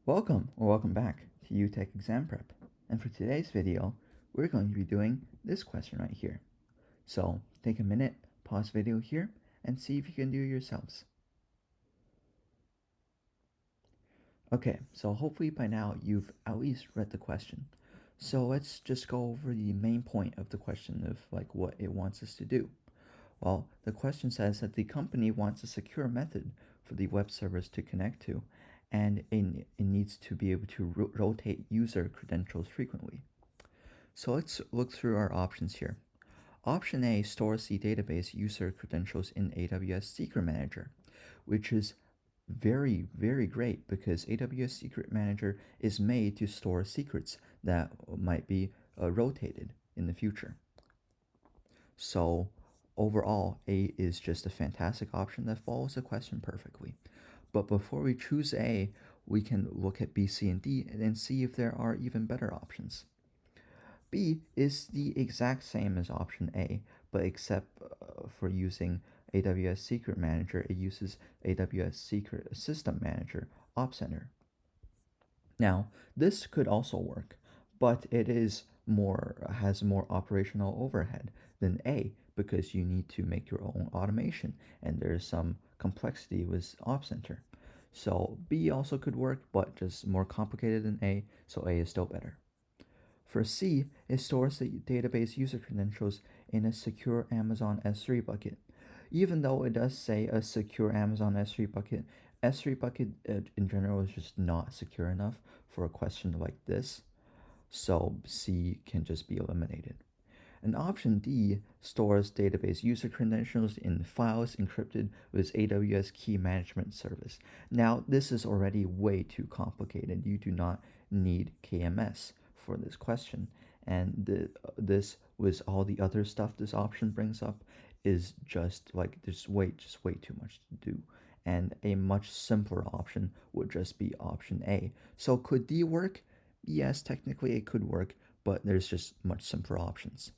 Welcome or welcome back to UTech Exam Prep. And for today's video, we're going to be doing this question right here. So take a minute, pause video here, and see if you can do it yourselves. Okay, so hopefully by now you've at least read the question. So let's just go over the main point of the question of what it wants us to do. Well, the question says that the company wants a secure method for the web servers to connect to, and it needs to be able to rotate user credentials frequently. So let's look through our options here. Option A stores the database user credentials in AWS Secret Manager, which is very, very great because AWS Secret Manager is made to store secrets that might be rotated in the future. So overall, A is just a fantastic option that follows the question perfectly. But before we choose A, we can look at B, C, and D and then see if there are even better options. B is the exact same as option A, but except for using AWS Secret Manager, it uses AWS Systems Manager OpsCenter. Now, this could also work, but it has more operational overhead than A because you need to make your own automation and there's some complexity with OpsCenter. So B also could work, but just more complicated than A, so A is still better. For C, it stores the database user credentials in a secure Amazon S3 bucket. Even though it does say a secure Amazon S3 bucket, S3 bucket in general is just not secure enough for a question like this, so C can just be eliminated. And option D stores database user credentials in files encrypted with AWS Key Management Service. Now, this is already way too complicated. You do not need KMS for this question. And this, with all the other stuff this option brings up, is just there's way too much to do. And a much simpler option would just be option A. So could D work? Yes, technically it could work, but there's just much simpler options.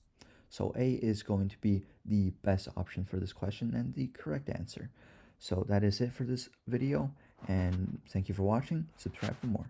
So A is going to be the best option for this question and the correct answer. So that is it for this video, and thank you for watching. Subscribe for more.